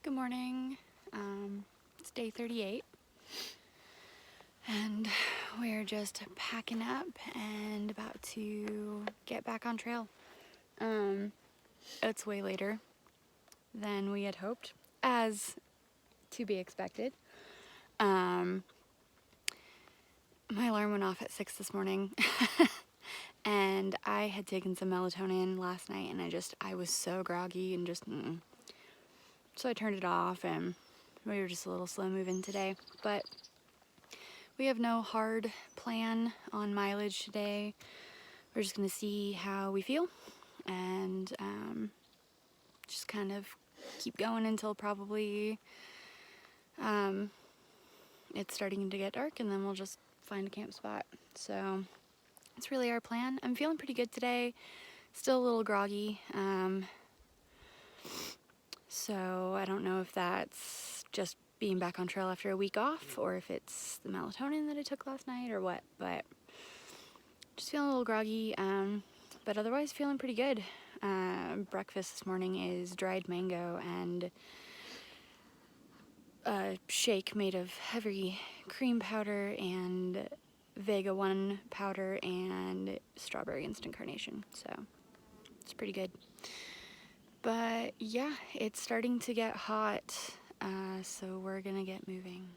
Good morning. It's day 38 and we're just packing up and about to get back on trail. It's way later than we had hoped, as to be expected. My alarm went off at 6 this morning and I had taken some melatonin last night and I was so groggy and just so I turned it off and we were just a little slow moving today, but we have no hard plan on mileage today. We're just gonna see how we feel and just kind of keep going until probably it's starting to get dark, and then we'll just find a camp spot. So that's really our plan. I'm feeling pretty good today, still a little groggy. So I don't know if that's just being back on trail after a week off or if it's the melatonin that I took last night or what, but just feeling a little groggy, but otherwise feeling pretty good. Breakfast this morning is dried mango and a shake made of heavy cream powder and Vega 1 powder and strawberry instant carnation, so it's pretty good. But yeah, it's starting to get hot, so we're gonna get moving.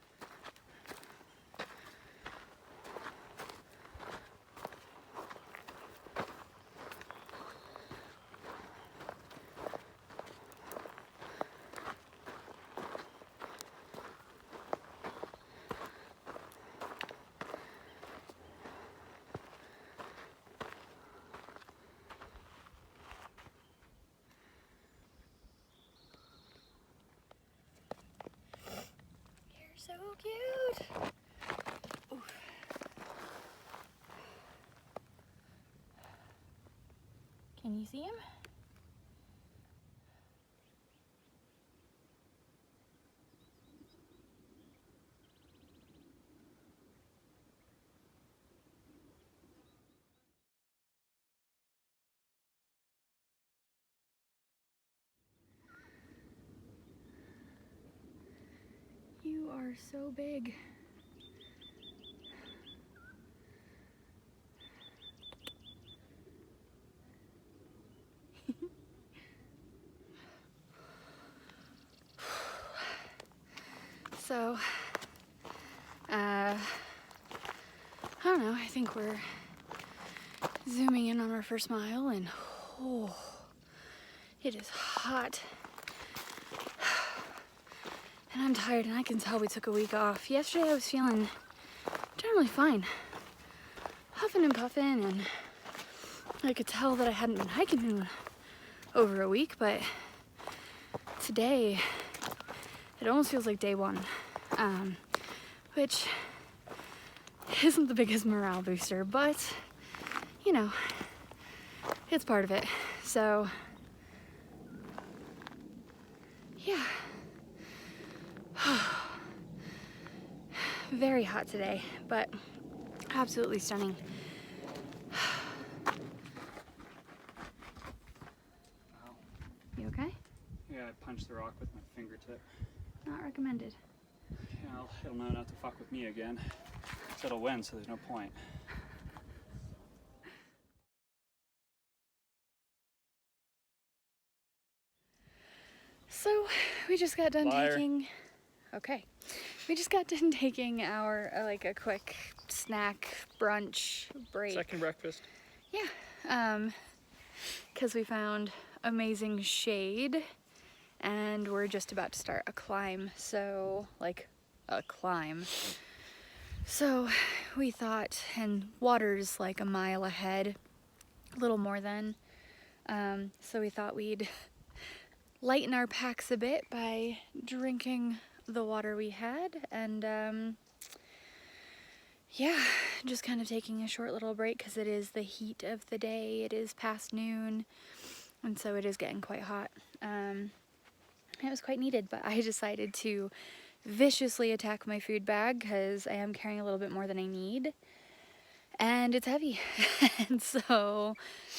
So cute. Oof. Can you see him? You are so big. So, I don't know, I think we're zooming in on our first mile and oh, it is hot. And I'm tired and I can tell we took a week off. Yesterday I was feeling generally fine. Huffing and puffing, and I could tell that I hadn't been hiking in over a week, but today it almost feels like day one, which isn't the biggest morale booster, but you know, it's part of it. So yeah. Very hot today, but absolutely stunning. You okay? Yeah, I punched the rock with my fingertip. Not recommended. Yeah, it'll know not to fuck with me again. So it'll win, so there's no point. So we just got done Liar. taking. Okay. We just got done taking our like a quick snack brunch break. Second breakfast. Yeah. Because we found amazing shade and we're just about to start a climb. So like a climb. So we thought, and water's like a mile ahead, a little more than. So we thought we'd lighten our packs a bit by drinking the water we had, and yeah, just kind of taking a short little break because it is the heat of the day. It is past noon, and so it is getting quite hot. It was quite needed, but I decided to viciously attack my food bag because I am carrying a little bit more than I need, and it's heavy. And so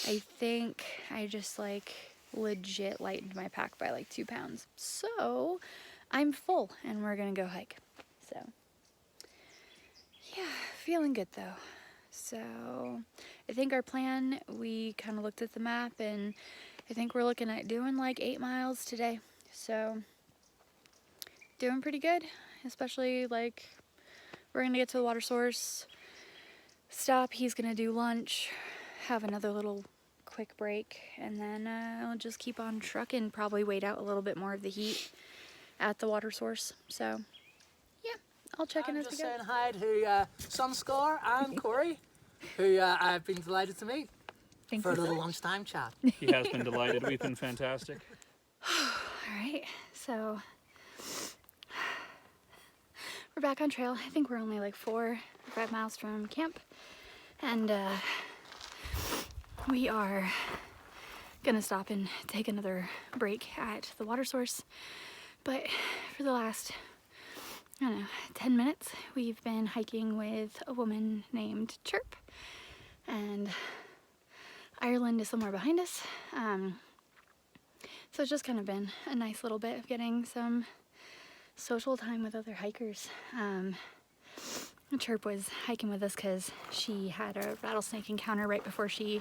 I think I just like legit lightened my pack by like 2 pounds. So I'm full and we're gonna go hike. So yeah, feeling good though. So I think our plan, we kind of looked at the map and I think we're looking at doing like 8 miles today. So doing pretty good, especially like we're gonna get to the water source, stop, he's gonna do lunch, have another little quick break, and then I'll just keep on trucking, probably wait out a little bit more of the heat at the water source. So yeah, I'll check in as we just go. saying hi to Sunscore and Corey, who I've been delighted to meet for a little lunchtime chat. He has been delighted. We've been fantastic. All right, so we're back on trail. I think we're only like 4 or 5 miles from camp, and we are gonna stop and take another break at the water source. But for the last, I don't know, 10 minutes, we've been hiking with a woman named Chirp, and Ireland is somewhere behind us. So it's just kind of been a nice little bit of getting some social time with other hikers. Chirp was hiking with us because she had a rattlesnake encounter right before she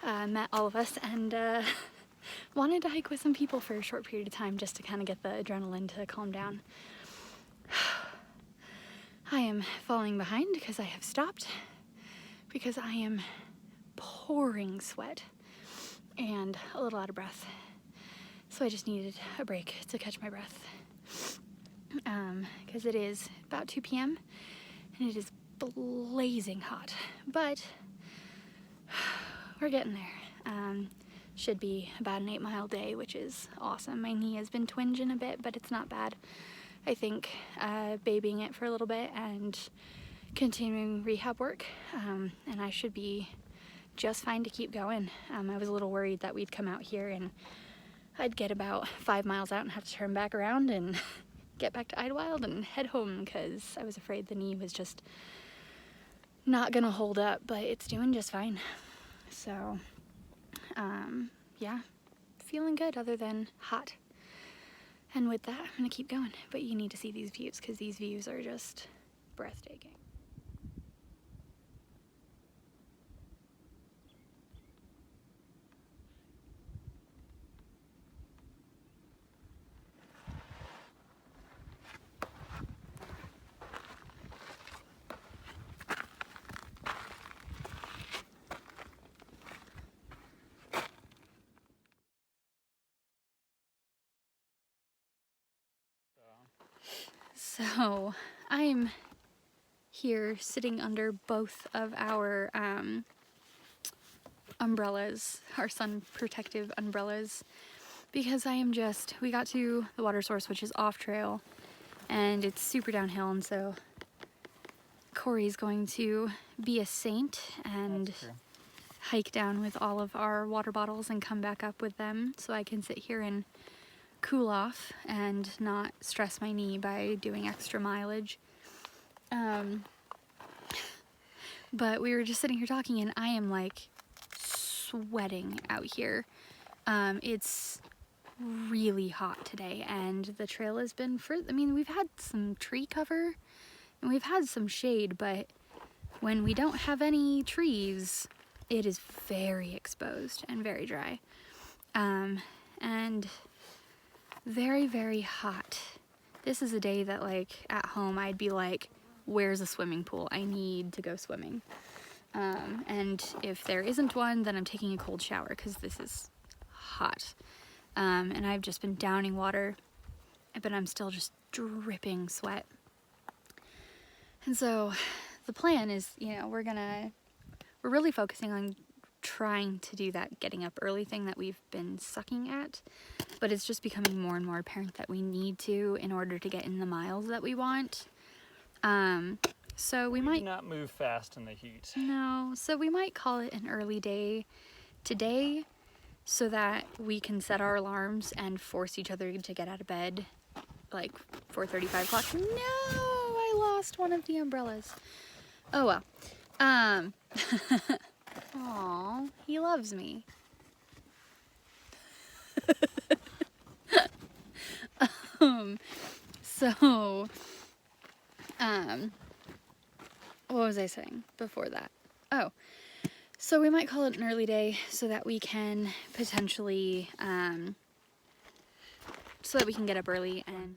met all of us, and wanted to hike with some people for a short period of time just to kind of get the adrenaline to calm down. I am falling behind because I have stopped, because I am pouring sweat and a little out of breath. So I just needed a break to catch my breath. Because it is about 2 p.m. and it is blazing hot, but we're getting there. Should be about an 8-mile day, which is awesome. My knee has been twinging a bit, but it's not bad. I think babying it for a little bit and continuing rehab work, and I should be just fine to keep going. I was a little worried that we'd come out here and I'd get about 5 miles out and have to turn back around and get back to Idlewild and head home, because I was afraid the knee was just not gonna hold up, but it's doing just fine. So yeah, feeling good other than hot. And with that, I'm gonna keep going, but you need to see these views because these views are just breathtaking. So I'm here sitting under both of our umbrellas, our sun protective umbrellas, because we got to the water source, which is off trail, and it's super downhill, and so Corey's going to be a saint and hike down with all of our water bottles and come back up with them so I can sit here and cool off and not stress my knee by doing extra mileage. But we were just sitting here talking and I am like sweating out here. It's really hot today and the trail has been we've had some tree cover and we've had some shade, but when we don't have any trees, it is very exposed and very dry. And very, very hot. This is a day that like at home I'd be like, where's a swimming pool? I need to go swimming. And if there isn't one, then I'm taking a cold shower because this is hot. And I've just been downing water, but I'm still just dripping sweat. And so the plan is, we're really focusing on trying to do that getting up early thing that we've been sucking at, but it's just becoming more and more apparent that we need to in order to get in the miles that we want. So we might do not move fast in the heat. No, so we might call it an early day today so that we can set our alarms and force each other to get out of bed like 4:30, 5 o'clock. No, I lost one of the umbrellas. Oh well. Aw, he loves me. So, what was I saying before that? Oh, so we might call it an early day so that we can potentially, so that we can get up early and...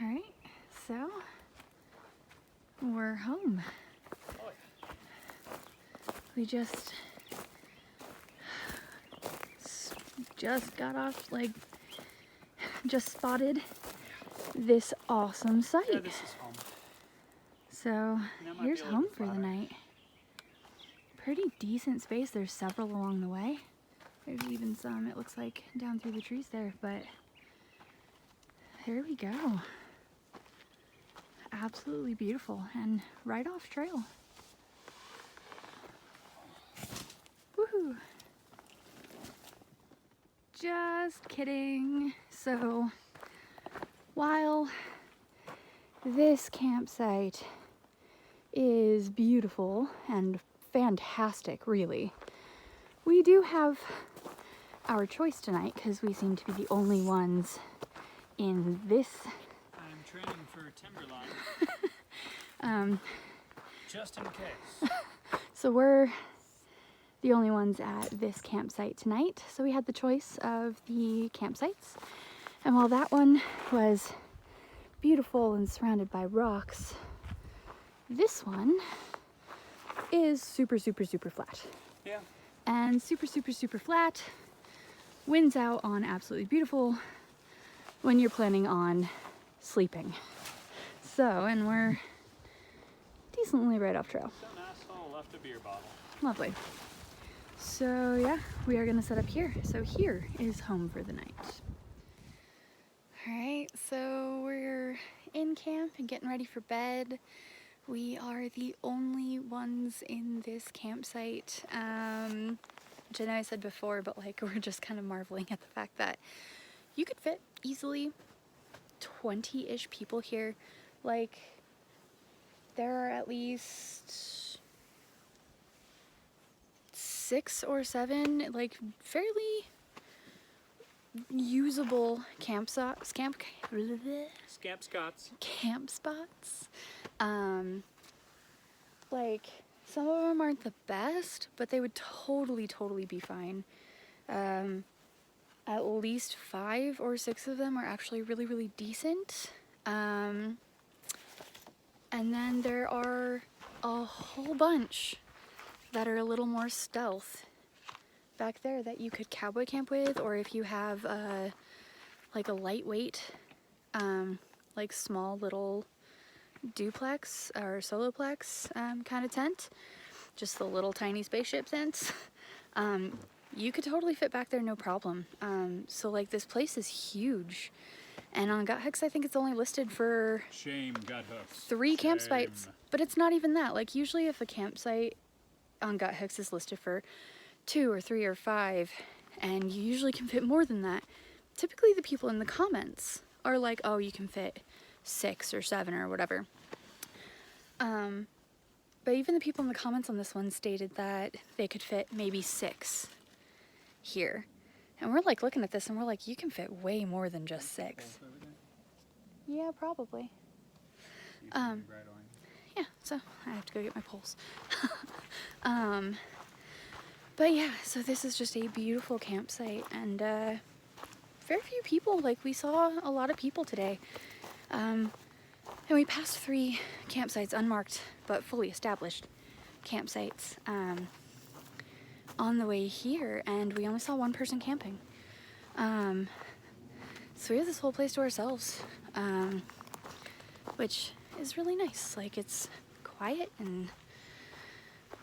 Alright, so we're home. We just got off, like, just spotted this awesome site. Yeah, this is home. So That might here's be a little home for the flatter. night. Pretty decent space. There's several along the way. There's even some, it looks like, down through the trees there, but there we go. Absolutely beautiful and right off trail. Woohoo! Just kidding. So while this campsite is beautiful and fantastic, really, we do have our choice tonight because we seem to be the only ones in this. I'm training for timberline. Just in case. So we're the only ones at this campsite tonight. So we had the choice of the campsites. And while that one was beautiful and surrounded by rocks, this one is super, super, super flat. Yeah. And super, super, super flat. Winds out on absolutely beautiful when you're planning on sleeping. So, and we're decently right off trail. Some asshole left a beer bottle. Lovely. So yeah, we are gonna set up here. So here is home for the night. All right, so we're in camp and getting ready for bed. We are the only ones in this campsite, which I know I said before, but like we're just kind of marveling at the fact that you could fit easily 20-ish people here. Like there are at least 6 or 7 like fairly usable camp spots. Like some of them aren't the best, but they would totally be fine. At least 5 or 6 of them are actually really decent. And then there are a whole bunch that are a little more stealth back there that you could cowboy camp with, or if you have like a lightweight, like small little duplex or soloplex kind of tent, just the little tiny spaceship tents, you could totally fit back there no problem. So like this place is huge, and on Gut Hooks I think it's only listed for Shame, Gut Hooks. 3 campsites, but it's not even that. Like usually if a campsite on Gut Hooks is listed for 2 or 3 or 5, and you usually can fit more than that, typically the people in the comments are like, oh, you can fit 6 or 7 or whatever. But even the people in the comments on this one stated that they could fit maybe 6 here. And we're like looking at this and we're like, you can fit way more than just 6. Yeah, probably. Yeah, so I have to go get my poles. But yeah, so this is just a beautiful campsite, and very few people. Like we saw a lot of people today. And we passed 3 campsites, unmarked but fully established campsites, on the way here, and we only saw 1 person camping. So we have this whole place to ourselves, which is really nice. Like it's quiet and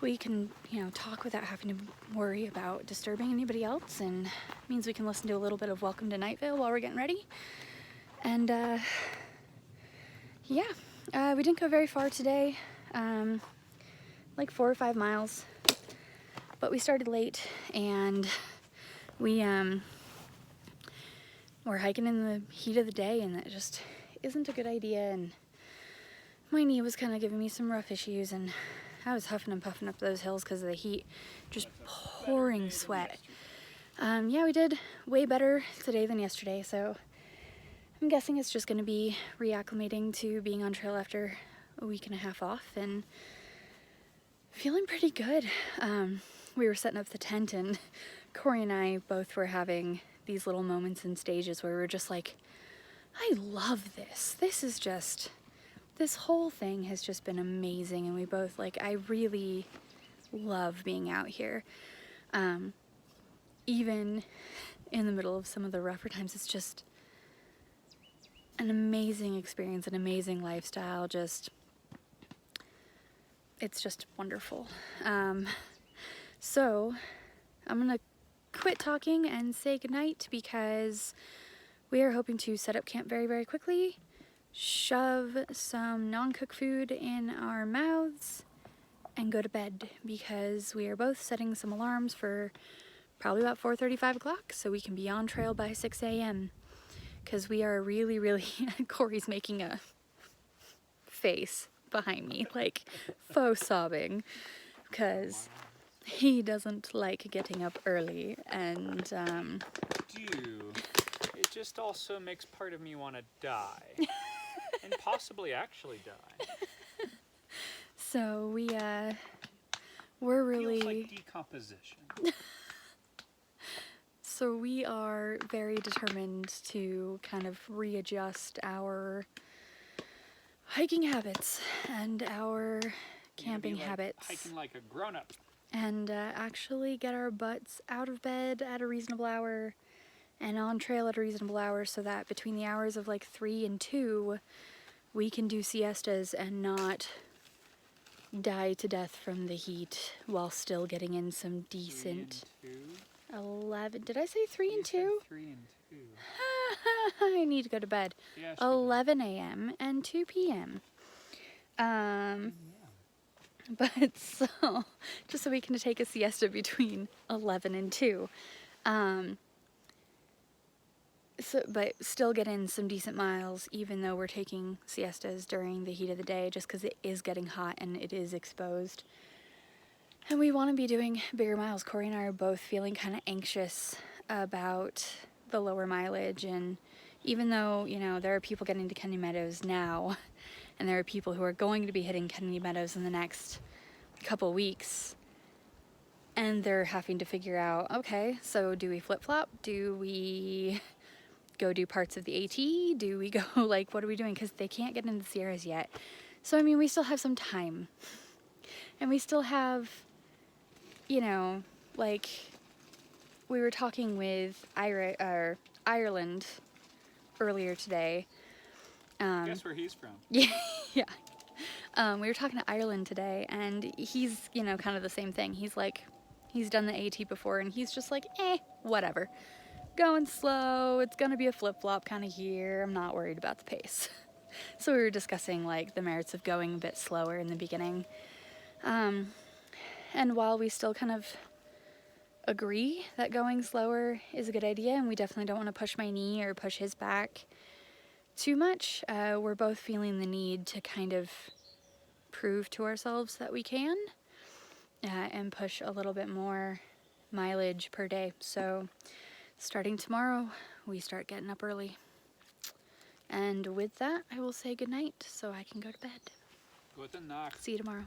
we can, you know, talk without having to worry about disturbing anybody else, and means we can listen to a little bit of Welcome to Night Vale while we're getting ready. And yeah, we didn't go very far today, like 4 or 5 miles, but we started late, and we we're hiking in the heat of the day, and that just isn't a good idea, and my knee was kind of giving me some rough issues, and I was huffing and puffing up those hills because of the heat, just pouring sweat. Yeah, we did way better today than yesterday, so I'm guessing it's just going to be reacclimating to being on trail after a week and a half off, and feeling pretty good. We were setting up the tent, and Corey and I both were having these little moments and stages where we were just like, I love this. This whole thing has just been amazing, and we both, like, I really love being out here. Even in the middle of some of the rougher times, it's just an amazing experience, an amazing lifestyle, it's just wonderful. So I'm gonna quit talking and say goodnight, because we are hoping to set up camp very, very quickly, shove some non-cooked food in our mouths, and go to bed, because we are both setting some alarms for probably about 4:30, 5 o'clock, so we can be on trail by 6 a.m. because we are really, really, Corey's making a face behind me, like faux sobbing, because he doesn't like getting up early, and it just also makes part of me want to die. And possibly actually die. so we're really... Feels like decomposition. So we are very determined to kind of readjust our hiking habits and our camping habits. Hiking like a grown-up. And actually get our butts out of bed at a reasonable hour and on trail at a reasonable hour, so that between the hours of like 3 and 2, we can do siestas and not die to death from the heat while still getting in some decent... 11. Did I say 3 and 2? 3 and 2. I need to go to bed. Yes, 11 a.m. and 2 p.m. But so, just so we can take a siesta between 11 and 2. But still get in some decent miles, even though we're taking siestas during the heat of the day, just because it is getting hot and it is exposed. And we want to be doing bigger miles. Corey and I are both feeling kind of anxious about the lower mileage, and even though, you know, there are people getting to Kennedy Meadows now, and there are people who are going to be hitting Kennedy Meadows in the next couple weeks, and they're having to figure out, okay, so do we flip-flop? Do we go do parts of the AT? Do we go, like, what are we doing? Because they can't get into the Sierras yet. So, I mean, we still have some time. And we still have, you know, like, we were talking with Ireland earlier today. Guess where he's from? Yeah, yeah. We were talking to Ireland today, and he's, you know, kind of the same thing. He's like, he's done the AT before, and he's just like, whatever. Going slow, it's gonna be a flip-flop kind of year. I'm not worried about the pace. So we were discussing, like, the merits of going a bit slower in the beginning. And while we still kind of agree that going slower is a good idea, and we definitely don't want to push my knee or push his back too much, we're both feeling the need to kind of prove to ourselves that we can, and push a little bit more mileage per day. So starting tomorrow, we start getting up early. And with that, I will say goodnight so I can go to bed. Gute Nacht. See you tomorrow.